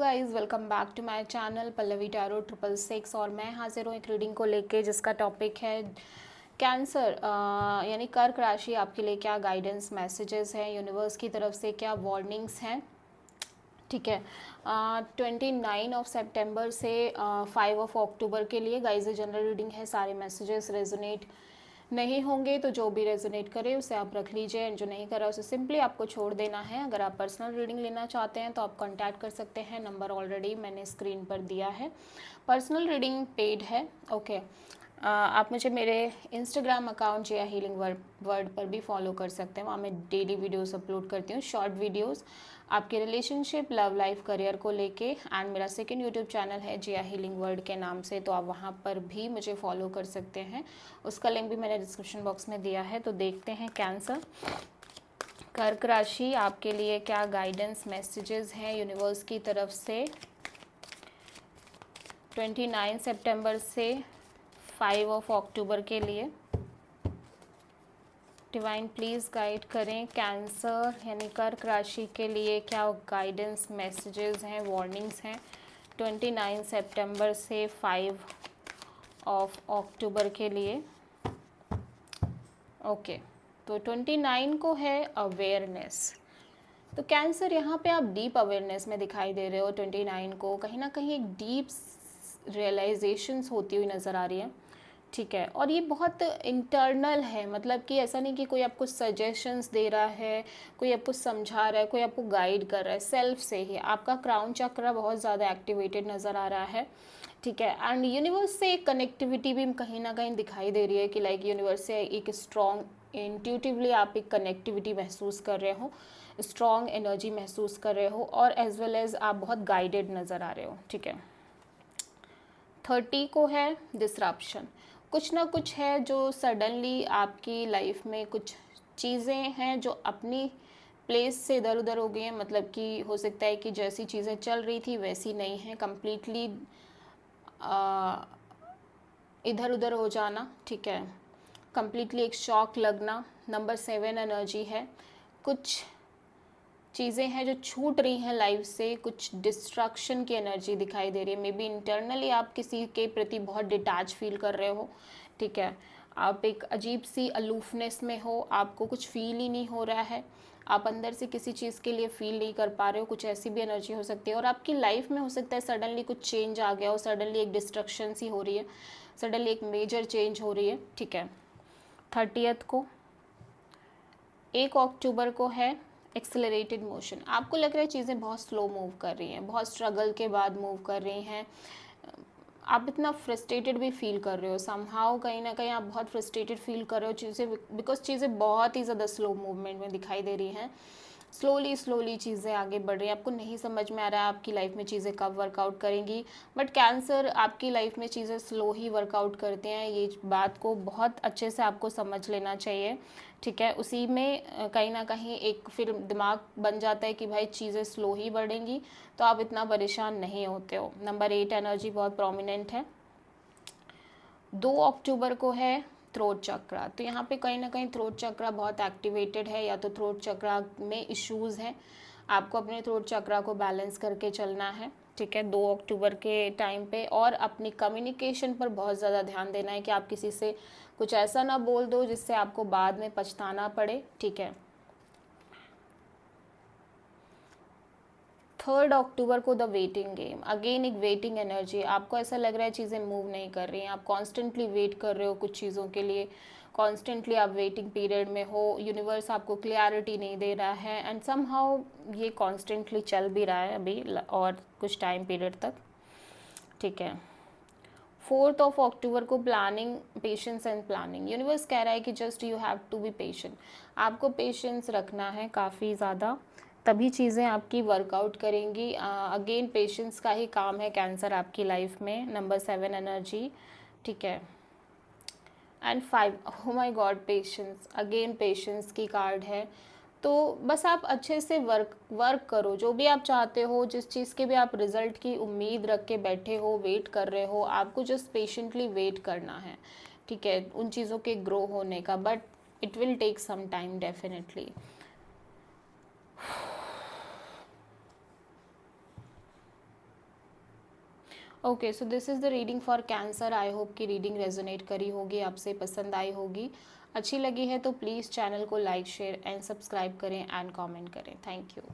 Guys, welcome back to my channel Pallavi tarot 666 और मैं हाजिर हूँ एक रीडिंग को लेके जिसका टॉपिक है कैंसर यानी कर्क राशि। आपके लिए क्या गाइडेंस मैसेजेस हैं, यूनिवर्स की तरफ से क्या वार्निंग्स हैं। ठीक है, 29 से 5 के लिए गाइस जनरल रीडिंग है। सारे मैसेजेस रेजोनेट नहीं होंगे तो जो भी रेजोनेट करे उसे आप रख लीजिए एंड जो नहीं करा उसे सिंपली आपको छोड़ देना है। अगर आप पर्सनल रीडिंग लेना चाहते हैं तो आप कांटेक्ट कर सकते हैं, नंबर ऑलरेडी मैंने स्क्रीन पर दिया है। पर्सनल रीडिंग पेड है। ओके, आप मुझे मेरे इंस्टाग्राम अकाउंट जिया हीलिंग वर्ड पर भी फॉलो कर सकते हैं। वहाँ मैं डेली वीडियोस अपलोड करती हूँ, शॉर्ट वीडियोस आपके रिलेशनशिप, लव लाइफ, करियर को लेके। एंड मेरा सेकंड यूट्यूब चैनल है जिया हीलिंग वर्ड के नाम से, तो आप वहाँ पर भी मुझे फॉलो कर सकते हैं। उसका लिंक भी मैंने डिस्क्रिप्शन बॉक्स में दिया है। तो देखते हैं कैंसर कर्क राशि आपके लिए क्या गाइडेंस मैसेजेस हैं यूनिवर्स की तरफ से 29 सितंबर से 5 अक्टूबर के लिए। डिवाइन प्लीज़ गाइड करें कैंसर यानी कर्क राशि के लिए क्या गाइडेंस मैसेजेस हैं, वार्निंग्स हैं 29 सितंबर से 5 अक्टूबर के लिए। ओके, तो 29 को है अवेयरनेस। तो कैंसर यहाँ पे आप डीप अवेयरनेस में दिखाई दे रहे हो। 29 को कहीं ना कहीं एक डीप रियलाइजेशंस होती हुई नज़र आ रही है। ठीक है, और ये बहुत इंटरनल है, मतलब कि ऐसा नहीं कि कोई आपको सजेशंस दे रहा है, कोई आपको समझा रहा है, कोई आपको गाइड कर रहा है, सेल्फ से ही आपका क्राउन चक्र बहुत ज़्यादा एक्टिवेटेड नज़र आ रहा है। ठीक है, एंड यूनिवर्स से एक कनेक्टिविटी भी कहीं ना कहीं दिखाई दे रही है कि लाइक यूनिवर्स से एक स्ट्रॉन्ग इंट्यूटिवली आप एक कनेक्टिविटी महसूस कर रहे हो, स्ट्रॉन्ग एनर्जी महसूस कर रहे हो, और एज वेल एज आप बहुत गाइडेड नज़र आ रहे हो। ठीक है, 30 को है डिसरप्शन। कुछ ना कुछ है जो सडनली आपकी लाइफ में कुछ चीज़ें हैं जो अपनी प्लेस से इधर उधर हो गई हैं। मतलब कि हो सकता है कि जैसी चीज़ें चल रही थी वैसी नहीं हैं, कम्प्लीटली इधर उधर हो जाना। ठीक है, कम्प्लीटली एक शॉक लगना। नंबर 7 एनर्जी है। कुछ चीज़ें हैं जो छूट रही हैं लाइफ से, कुछ डिस्ट्रक्शन की एनर्जी दिखाई दे रही है। मे बी इंटरनली आप किसी के प्रति बहुत डिटैच फील कर रहे हो। ठीक है, आप एक अजीब सी अलूफनेस में हो, आपको कुछ फील ही नहीं हो रहा है, आप अंदर से किसी चीज़ के लिए फील नहीं कर पा रहे हो। कुछ ऐसी भी एनर्जी हो सकती है, और आपकी लाइफ में हो सकता है सडनली कुछ चेंज आ गया हो, सडनली एक डिस्ट्रक्शन सी हो रही है, सडनली एक मेजर चेंज हो रही है। ठीक है, 30 को 1 अक्टूबर को है एक्सेलरेटेड मोशन। आपको लग रहा है चीज़ें बहुत स्लो मूव कर रही हैं, बहुत स्ट्रगल के बाद मूव कर रही हैं। आप इतना फ्रस्ट्रेटेड भी फील कर रहे हो, समहाउ कहीं ना कहीं आप बहुत फ्रस्ट्रेटेड फील कर रहे हो चीज़ें, बिकॉज चीज़ें बहुत ही ज़्यादा स्लो मूवमेंट में दिखाई दे रही हैं। स्लोली चीज़ें आगे बढ़ रही हैं, आपको नहीं समझ में आ रहा है आपकी लाइफ में चीज़ें कब वर्कआउट करेंगी। बट कैंसर आपकी लाइफ में चीज़ें स्लो ही वर्कआउट करते हैं, ये बात को बहुत अच्छे से आपको समझ लेना चाहिए। ठीक है, उसी में कहीं ना कहीं एक फिर दिमाग बन जाता है कि भाई चीज़ें स्लो ही बढ़ेंगी, तो आप इतना परेशान नहीं होते हो। नंबर 8 एनर्जी बहुत प्रोमिनेंट है। 2 अक्टूबर को है थ्रोट चक्रा। तो यहाँ पे कहीं ना कहीं थ्रोट चक्रा बहुत एक्टिवेटेड है, या तो थ्रोट चक्रा में इश्यूज़ हैं, आपको अपने थ्रोट चक्रा को बैलेंस करके चलना है। ठीक है, 2 अक्टूबर के टाइम पे, और अपनी कम्युनिकेशन पर बहुत ज़्यादा ध्यान देना है कि आप किसी से कुछ ऐसा ना बोल दो जिससे आपको बाद में पछताना पड़े। ठीक है, 3 अक्टूबर को द वेटिंग गेम। अगेन एक वेटिंग एनर्जी। आपको ऐसा लग रहा है चीज़ें मूव नहीं कर रही हैं, आप कॉन्स्टेंटली वेट कर रहे हो कुछ चीज़ों के लिए, कॉन्स्टेंटली आप वेटिंग पीरियड में हो। यूनिवर्स आपको क्लियरिटी नहीं दे रहा है, एंड समहाउ ये कॉन्स्टेंटली चल भी रहा है अभी और कुछ टाइम पीरियड तक। ठीक है, 4 अक्टूबर को planning, patience and planning. Universe कह रहा है कि just you have to be patient. आपको पेशेंस रखना है काफ़ी ज़्यादा, तभी चीज़ें आपकी वर्कआउट करेंगी। अगेन पेशेंस का ही काम है कैंसर आपकी लाइफ में। Number 7 energy. ठीक है, and 5, oh my God, patience. Again patience की कार्ड है। तो बस आप अच्छे से वर्क करो, जो भी आप चाहते हो, जिस चीज़ के भी आप रिज़ल्ट की उम्मीद रख के बैठे हो, वेट कर रहे हो, आपको जस्ट पेशेंटली वेट करना है। ठीक है, उन चीज़ों के ग्रो होने का, but it will take some time definitely. Okay, so this is the reading for cancer. I hope कि रीडिंग रेजोनेट करी होगी, आपसे पसंद आई होगी। अच्छी लगी है तो प्लीज़ चैनल को लाइक शेयर एंड सब्सक्राइब करें एंड कमेंट करें। Thank you.